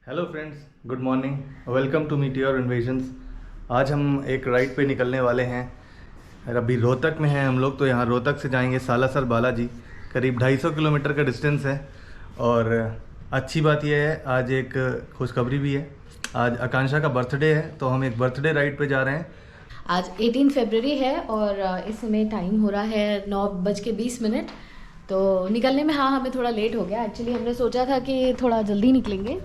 Hello friends, good morning. Welcome to meteor invasions. आज हम एक राइड पे निकलने वाले हैं। और अभी रोहतक में हैं हम लोग, तो यहाँ रोहतक से जाएंगे सालासर बालाजी। करीब 250 किलोमीटर का डिस्टेंस है। और अच्छी बात यह है, आज एक खुशखबरी भी है। आज आकांक्षा का बर्थडे है, तो हम एक बर्थडे राइड पे जा रहे हैं। आज 18 फरवरी है और इस समय टाइम हो रहा है 9:20। तो निकलने में हमें थोड़ा लेट हो गया। एक्चुअली हमने सोचा था कि थोड़ा जल्दी निकलेंगे,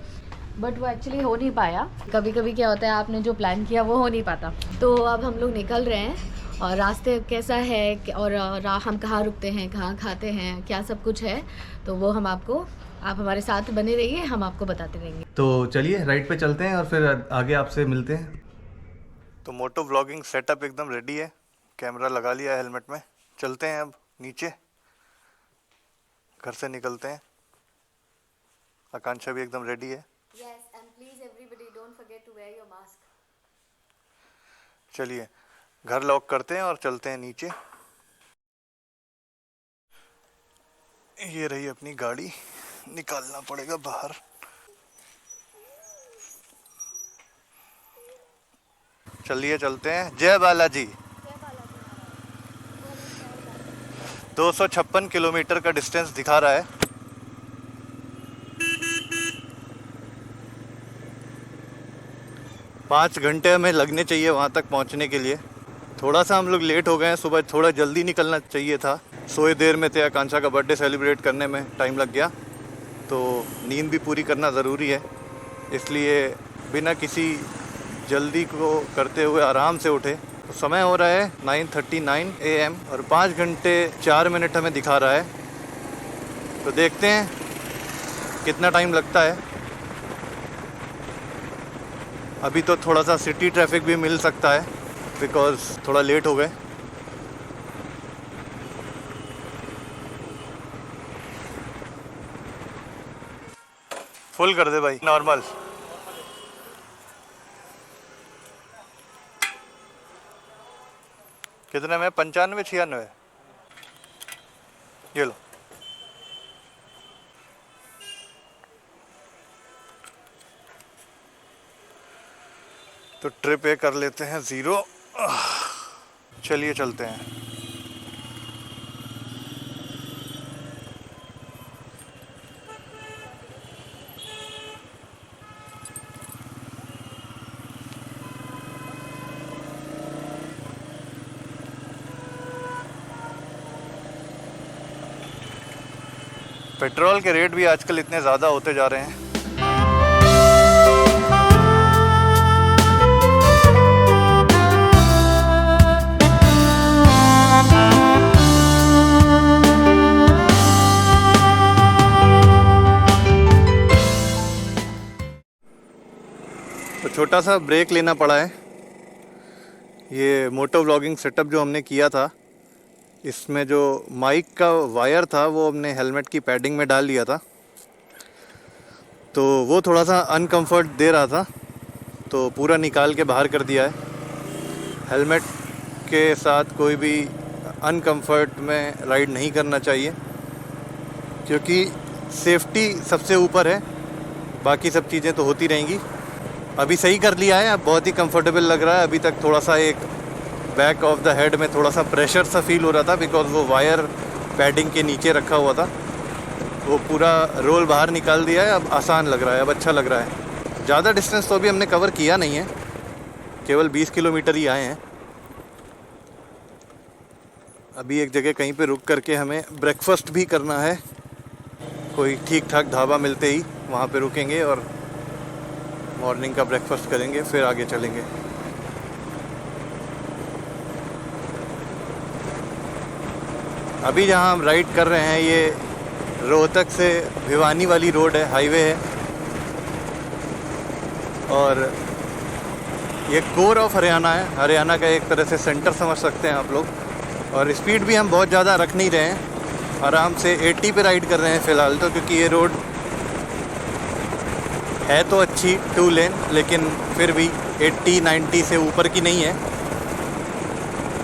बट वो एक्चुअली हो नहीं पाया। कभी कभी क्या होता है, आपने जो प्लान किया वो हो नहीं पाता। तो अब हम लोग निकल रहे हैं और रास्ते कैसा है और हम कहाँ रुकते हैं, कहाँ खाते हैं, क्या सब कुछ है, तो वो आप हमारे साथ बने रहिए, हम आपको बताते रहेंगे। तो चलिए राइड पे चलते हैं और फिर आगे आपसे मिलते हैं। तो मोटो व्लॉगिंग सेटअप एकदम रेडी है, कैमरा लगा लिया है हेलमेट में। चलते हैं अब नीचे, घर से निकलते हैं। आकांक्षा भी एकदम रेडी है। Yes, and please everybody don't forget to wear your mask. चलिए घर लॉक करते हैं और चलते हैं नीचे। ये रही अपनी गाड़ी, निकालना पड़ेगा बाहर। चलिए चलते हैं। जय बालाजी। 256 किलोमीटर का डिस्टेंस दिखा रहा है। पाँच घंटे हमें लगने चाहिए वहाँ तक पहुँचने के लिए। थोड़ा सा हम लोग लेट हो गए हैं, सुबह थोड़ा जल्दी निकलना चाहिए था। सोए देर में थे, आकांक्षा का बर्थडे सेलिब्रेट करने में टाइम लग गया। तो नींद भी पूरी करना ज़रूरी है, इसलिए बिना किसी जल्दी को करते हुए आराम से उठे। तो समय हो रहा है 9:39 AM और 5 घंटे 4 मिनट हमें दिखा रहा है। तो देखते हैं कितना टाइम लगता है। अभी तो थोड़ा सा सिटी ट्रैफिक भी मिल सकता है, बिकॉज़ थोड़ा लेट हो गए। फुल कर दे भाई, नॉर्मल। कितने में? 95 96। ये लो। तो ट्रिप ए कर लेते हैं 0। चलिए चलते हैं। पेट्रोल के रेट भी आजकल इतने ज़्यादा होते जा रहे हैं। तो छोटा सा ब्रेक लेना पड़ा है। ये मोटो व्लॉगिंग सेटअप जो हमने किया था, इसमें जो माइक का वायर था वो हमने हेलमेट की पैडिंग में डाल लिया था। तो वो थोड़ा सा अनकंफर्ट दे रहा था, तो पूरा निकाल के बाहर कर दिया है। हेलमेट के साथ कोई भी अनकंफर्ट में राइड नहीं करना चाहिए, क्योंकि सेफ्टी सबसे ऊपर है। बाकी सब चीज़ें तो होती रहेंगी। अभी सही कर लिया है, अब बहुत ही कंफर्टेबल लग रहा है। अभी तक थोड़ा सा एक बैक ऑफ द हेड में थोड़ा सा प्रेशर सा फील हो रहा था, बिकॉज वो वायर पैडिंग के नीचे रखा हुआ था। वो पूरा रोल बाहर निकाल दिया है, अब आसान लग रहा है, अब अच्छा लग रहा है। ज़्यादा डिस्टेंस तो अभी हमने कवर किया नहीं है, केवल 20 किलोमीटर ही आए हैं। अभी एक जगह कहीं पे रुक करके हमें ब्रेकफास्ट भी करना है। कोई ठीक ठाक ढाबा मिलते ही वहाँ पे रुकेंगे और मॉर्निंग का ब्रेकफास्ट करेंगे, फिर आगे चलेंगे। अभी जहाँ हम राइड कर रहे हैं, ये रोहतक से भिवानी वाली रोड है, हाईवे है। और ये कोर ऑफ हरियाणा है, हरियाणा का एक तरह से सेंटर समझ सकते हैं आप लोग। और स्पीड भी हम बहुत ज़्यादा रख नहीं रहे हैं, आराम से 80 पे राइड कर रहे हैं फ़िलहाल तो, क्योंकि ये रोड है तो अच्छी 2 लेन, लेकिन फिर भी 80-90 से ऊपर की नहीं है,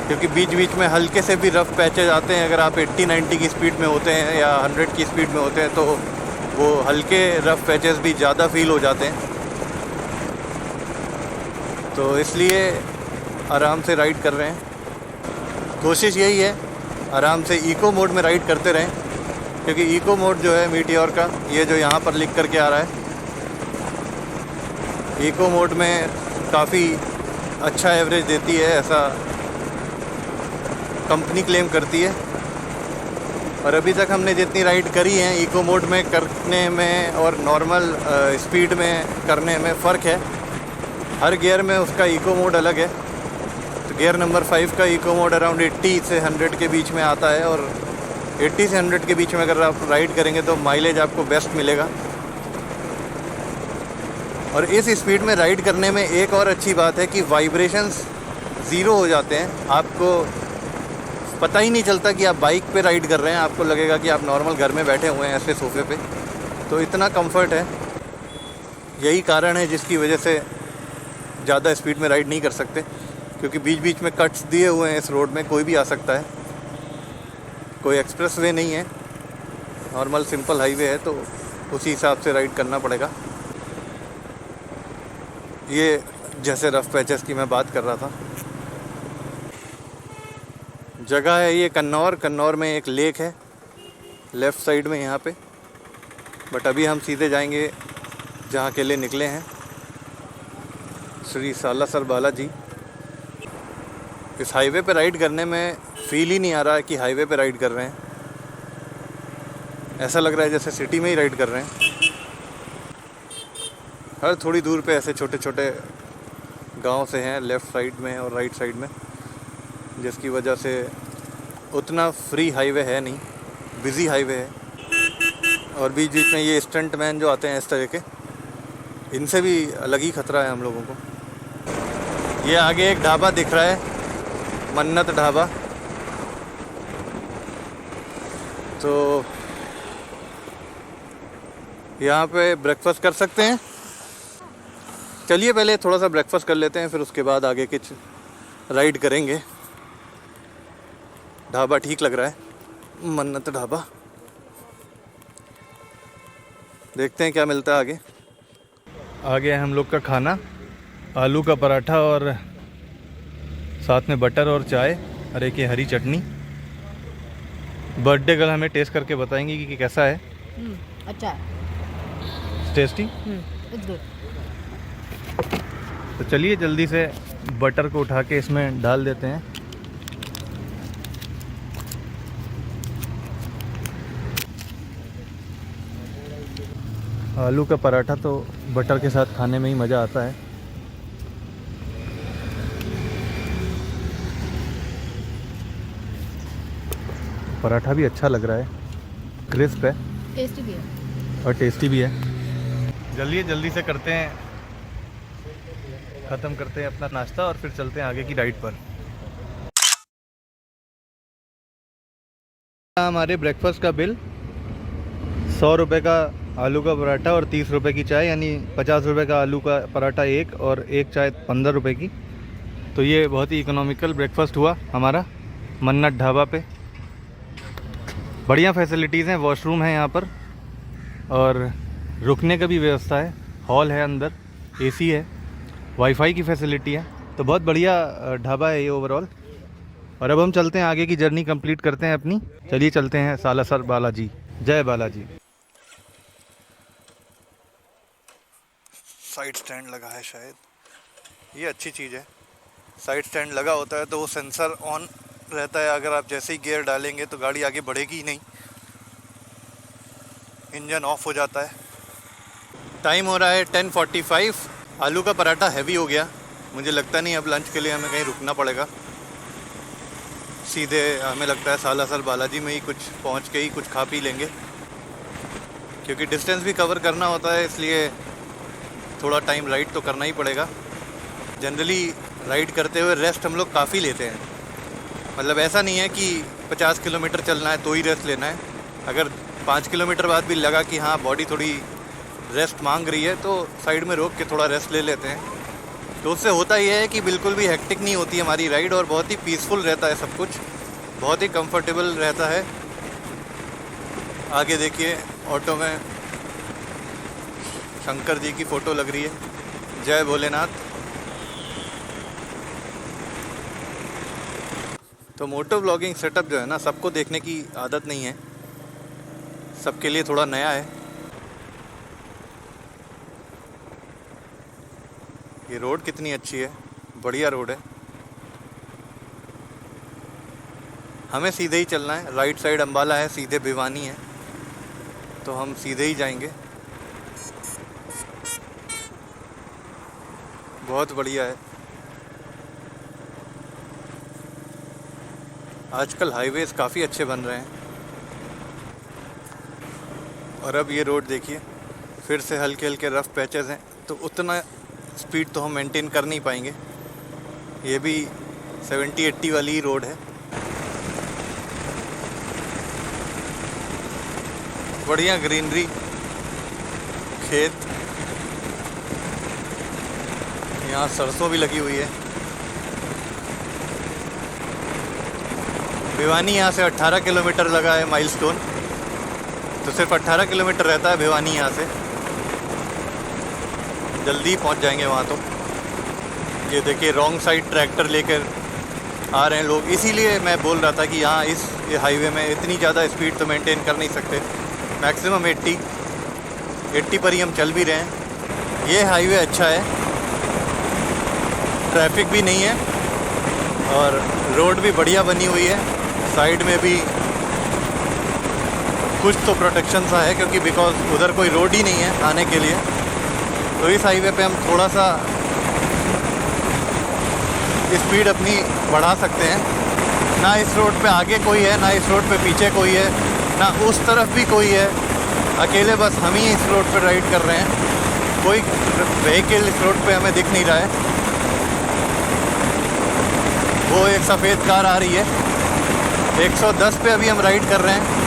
क्योंकि बीच बीच में हल्के से भी रफ़ पैचेज आते हैं। अगर आप 80-90 की स्पीड में होते हैं या 100 की स्पीड में होते हैं तो वो हल्के रफ पैचेस भी ज़्यादा फील हो जाते हैं, तो इसलिए आराम से राइड कर रहे हैं। कोशिश यही है आराम से इको मोड में राइड करते रहें, क्योंकि इको मोड जो है मीटियोर का, ये जो यहाँ पर लिख करके आ रहा है, इको मोड में काफ़ी अच्छा एवरेज देती है, ऐसा कंपनी क्लेम करती है। और अभी तक हमने जितनी राइड करी हैं इको मोड में करने में और नॉर्मल स्पीड में करने में फ़र्क है। हर गियर में उसका इको मोड अलग है। तो गियर नंबर 5 का इको मोड अराउंड 80 से 100 के बीच में आता है, और 80 से 100 के बीच में अगर आप राइड करेंगे तो माइलेज आपको बेस्ट मिलेगा। और इस स्पीड में राइड करने में एक और अच्छी बात है कि वाइब्रेशंस ज़ीरो हो जाते हैं। आपको पता ही नहीं चलता कि आप बाइक पे राइड कर रहे हैं, आपको लगेगा कि आप नॉर्मल घर में बैठे हुए हैं ऐसे सोफे पे। तो इतना कंफर्ट है, यही कारण है जिसकी वजह से ज़्यादा स्पीड में राइड नहीं कर सकते, क्योंकि बीच बीच में कट्स दिए हुए हैं। इस रोड में कोई भी आ सकता है, कोई एक्सप्रेस वे नहीं है, नॉर्मल सिंपल हाईवे है, तो उसी हिसाब से राइड करना पड़ेगा। ये जैसे रफ पैचेस की मैं बात कर रहा था, जगह है ये कन्नौर में एक लेक है लेफ़्ट साइड में यहाँ पे। बट अभी हम सीधे जाएंगे जहाँ के लिए निकले हैं, श्री सालासर बालाजी। इस हाईवे पे राइड करने में फ़ील ही नहीं आ रहा है कि हाईवे पे राइड कर रहे हैं, ऐसा लग रहा है जैसे सिटी में ही राइड कर रहे हैं। हर थोड़ी दूर पे ऐसे छोटे छोटे गांव से हैं लेफ़्ट साइड में और राइट साइड में, जिसकी वजह से उतना फ्री हाईवे है नहीं, बिज़ी हाईवे है। और बीच बीच में ये स्टंट मैन जो आते हैं इस तरह के, इनसे भी अलग ही खतरा है हम लोगों को। ये आगे एक ढाबा दिख रहा है, मन्नत ढाबा, तो यहाँ पे ब्रेकफास्ट कर सकते हैं। चलिए पहले थोड़ा सा ब्रेकफास्ट कर लेते हैं, फिर उसके बाद आगे कुछ राइड करेंगे। ढाबा ठीक लग रहा है, मन्नत ढाबा। देखते हैं क्या मिलता है आगे। आगे है हम लोग का खाना, आलू का पराठा और साथ में बटर और चाय और एक ये हरी चटनी। बर्थडे गर्ल हमें टेस्ट करके बताएंगी कि कैसा है। अच्छा है, टेस्टी। It's good. तो चलिए जल्दी से बटर को उठा के इसमें डाल देते हैं। आलू का पराठा तो बटर के साथ खाने में ही मज़ा आता है। पराठा भी अच्छा लग रहा है, क्रिस्प है, टेस्टी भी है और टेस्टी भी है। जल्दी से करते हैं, ख़त्म करते हैं अपना नाश्ता और फिर चलते हैं आगे की राइड पर। हमारे ब्रेकफास्ट का बिल 100 रुपये का आलू का पराठा और 30 रुपये की चाय, यानी 50 रुपये का आलू का पराठा एक और एक चाय 15 रुपये की। तो ये बहुत ही इकोनॉमिकल ब्रेकफास्ट हुआ हमारा मन्नत ढाबा पे। बढ़िया फैसिलिटीज़ हैं, वॉशरूम है यहाँ पर और रुकने का भी व्यवस्था है, हॉल है अंदर, एसी है, वाईफाई की फैसिलिटी है। तो बहुत बढ़िया ढाबा है ये ओवरऑल। और अब हम चलते हैं आगे की जर्नी कंप्लीट करते हैं अपनी। चलिए चलते हैं सालासर बालाजी। जय बालाजी। साइड स्टैंड लगा है शायद, ये अच्छी चीज़ है। साइड स्टैंड लगा होता है तो वो सेंसर ऑन रहता है, अगर आप जैसे ही गियर डालेंगे तो गाड़ी आगे बढ़ेगी ही नहीं, इंजन ऑफ हो जाता है। टाइम हो रहा है 10:45। आलू का पराठा हैवी हो गया, मुझे लगता नहीं अब लंच के लिए हमें कहीं रुकना पड़ेगा। सीधे हमें लगता है सालासर बालाजी में ही कुछ पहुंच के ही कुछ खा पी लेंगे, क्योंकि डिस्टेंस भी कवर करना होता है, इसलिए थोड़ा टाइम राइड तो करना ही पड़ेगा। जनरली राइड करते हुए रेस्ट हम लोग काफ़ी लेते हैं, मतलब ऐसा नहीं है कि 50 किलोमीटर चलना है तो ही रेस्ट लेना है। अगर 5 किलोमीटर बाद भी लगा कि हाँ बॉडी थोड़ी रेस्ट मांग रही है तो साइड में रोक के थोड़ा रेस्ट ले लेते हैं। तो उससे होता यह है कि बिल्कुल भी हेक्टिक नहीं होती हमारी राइड और बहुत ही पीसफुल रहता है सब कुछ, बहुत ही कंफर्टेबल रहता है। आगे देखिए ऑटो में शंकर जी की फ़ोटो लग रही है। जय भोलेनाथ। तो मोटो व्लॉगिंग सेटअप जो है ना, सबको देखने की आदत नहीं है, सबके लिए थोड़ा नया है। ये रोड कितनी अच्छी है, बढ़िया रोड है। हमें सीधे ही चलना है, राइट साइड अम्बाला है, सीधे भिवानी है, तो हम सीधे ही जाएंगे। बहुत बढ़िया है। आजकल हाईवेज काफ़ी अच्छे बन रहे हैं। और अब ये रोड देखिए, फिर से हल्के हल्के रफ पैचेस हैं, तो उतना स्पीड तो हम मेंटेन कर नहीं पाएंगे। ये भी 70-80 वाली ही रोड है। बढ़िया ग्रीनरी, खेत, यहाँ सरसों भी लगी हुई है। भिवानी यहाँ से 18 किलोमीटर लगा है माइलस्टोन, तो सिर्फ 18 किलोमीटर रहता है भिवानी यहाँ से। जल्दी पहुँच जाएंगे वहाँ तो। ये देखिए रॉन्ग साइड ट्रैक्टर लेकर आ रहे हैं लोग, इसीलिए मैं बोल रहा था कि यहाँ इस हाईवे में इतनी ज़्यादा स्पीड तो मेंटेन कर नहीं सकते। मैक्सिमम 80 पर ही हम चल भी रहे हैं। ये हाईवे अच्छा है, ट्रैफिक भी नहीं है और रोड भी बढ़िया बनी हुई है। साइड में भी कुछ तो प्रोटेक्शन सा है, क्योंकि बिकॉज उधर कोई रोड ही नहीं है आने के लिए। तो इस हाईवे पे हम थोड़ा सा स्पीड अपनी बढ़ा सकते हैं। ना इस रोड पे आगे कोई है, ना इस रोड पे पीछे कोई है, ना उस तरफ भी कोई है। अकेले बस हम ही इस रोड पे राइड कर रहे हैं। कोई व्हीकल इस रोड पे हमें दिख नहीं रहा है। वो एक सफ़ेद कार आ रही है। 110 पे अभी हम राइड कर रहे हैं।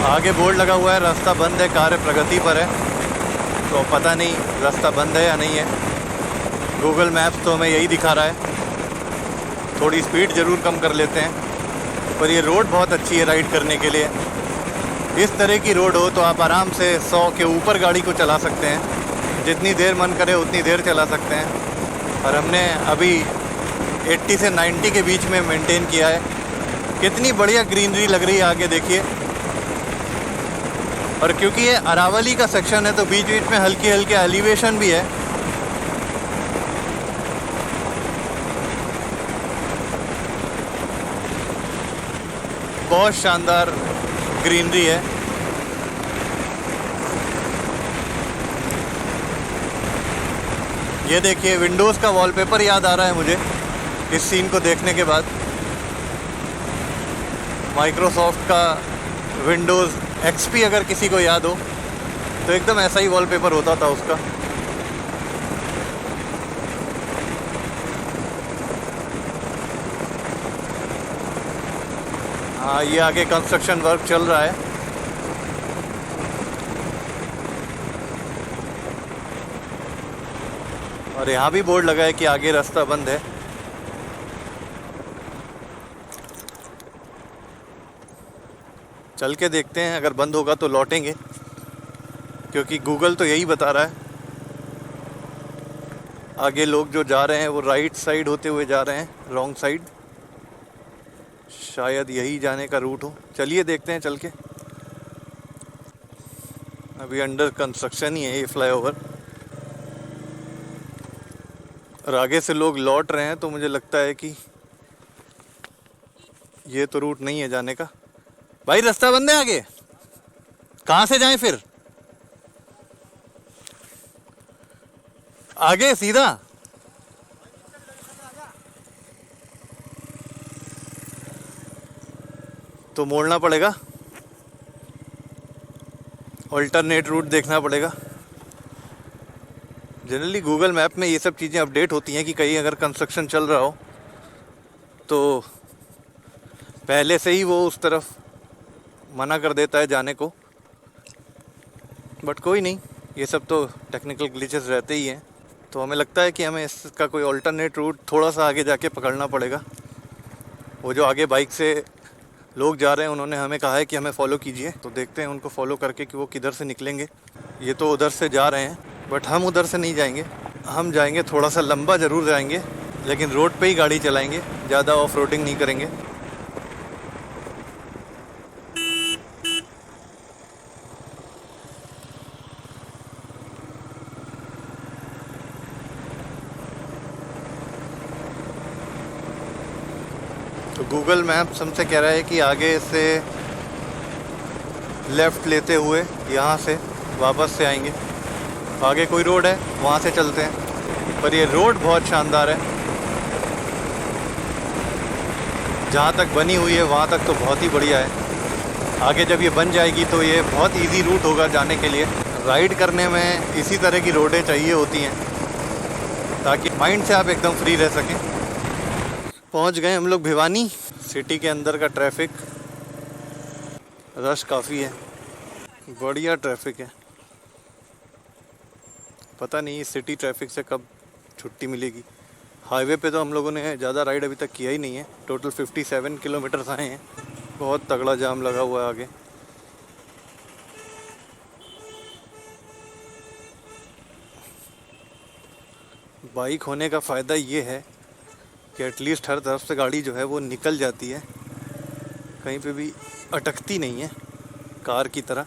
आगे बोर्ड लगा हुआ है, रास्ता बंद है, कार्य प्रगति पर है। तो पता नहीं रास्ता बंद है या नहीं है। गूगल मैप्स तो हमें यही दिखा रहा है। थोड़ी स्पीड ज़रूर कम कर लेते हैं, पर ये रोड बहुत अच्छी है राइड करने के लिए। इस तरह की रोड हो तो आप आराम से 100 के ऊपर गाड़ी को चला सकते हैं। जितनी देर मन करे उतनी देर चला सकते हैं। और हमने अभी 80 से 90 के बीच में मेंटेन किया है। कितनी बढ़िया ग्रीनरी लग रही है आगे देखिए। और क्योंकि ये अरावली का सेक्शन है तो बीच बीच में हल्के हल्के एलिवेशन भी है। बहुत शानदार ग्रीनरी है। ये देखिए विंडोज़ का वॉलपेपर याद आ रहा है मुझे इस सीन को देखने के बाद। माइक्रोसॉफ्ट का विंडोज़ XP अगर किसी को याद हो तो एकदम ऐसा ही वॉलपेपर होता था उसका। हाँ, ये आगे कंस्ट्रक्शन वर्क चल रहा है। और यहाँ भी बोर्ड लगा है कि आगे रास्ता बंद है। चल के देखते हैं, अगर बंद होगा तो लौटेंगे, क्योंकि गूगल तो यही बता रहा है। आगे लोग जो जा रहे हैं वो राइट साइड होते हुए जा रहे हैं, रॉन्ग साइड। शायद यही जाने का रूट हो। चलिए देखते हैं चल के। अभी अंडर कंस्ट्रक्शन ही है ये फ्लाईओवर। और आगे से लोग लौट रहे हैं, तो मुझे लगता है कि ये तो रूट नहीं है जाने का। भाई रास्ता बंद है आगे, कहाँ से जाएं फिर? आगे सीधा? तो मोड़ना पड़ेगा, ऑल्टरनेट रूट देखना पड़ेगा। जनरली गूगल मैप में ये सब चीज़ें अपडेट होती हैं कि कहीं अगर कंस्ट्रक्शन चल रहा हो तो पहले से ही वो उस तरफ मना कर देता है जाने को। बट कोई नहीं, ये सब तो टेक्निकल ग्लिचेस रहते ही हैं। तो हमें लगता है कि हमें इसका कोई अल्टरनेट रूट थोड़ा सा आगे जाके पकड़ना पड़ेगा। वो जो आगे बाइक से लोग जा रहे हैं उन्होंने हमें कहा है कि हमें फॉलो कीजिए, तो देखते हैं उनको फॉलो करके कि वो किधर से निकलेंगे। ये तो उधर से जा रहे हैं, बट हम उधर से नहीं जाएंगे। हम जाएंगे थोड़ा सा लंबा ज़रूर जाएंगे, लेकिन रोड पे ही गाड़ी चलाएंगे, ज़्यादा ऑफ रोडिंग नहीं करेंगे। तो गूगल मैप्स हमसे कह रहा है कि आगे से लेफ़्ट लेते हुए यहाँ से वापस से आएंगे। आगे कोई रोड है, वहाँ से चलते हैं। पर ये रोड बहुत शानदार है, जहाँ तक बनी हुई है वहाँ तक तो बहुत ही बढ़िया है। आगे जब ये बन जाएगी तो ये बहुत इजी रूट होगा जाने के लिए। राइड करने में इसी तरह की रोडें चाहिए होती हैं, ताकि माइंड से आप एकदम फ्री रह सकें। पहुँच गए हम लोग भिवानी। सिटी के अंदर का ट्रैफिक, रश काफ़ी है, बढ़िया ट्रैफिक है। पता नहीं सिटी ट्रैफिक से कब छुट्टी मिलेगी। हाईवे पे तो हम लोगों ने ज़्यादा राइड अभी तक किया ही नहीं है। टोटल 57 किलोमीटर्स आए हैं। बहुत तगड़ा जाम लगा हुआ है आगे। बाइक होने का फ़ायदा ये है कि एटलीस्ट हर तरफ से गाड़ी जो है वो निकल जाती है, कहीं पे भी अटकती नहीं है कार की तरह।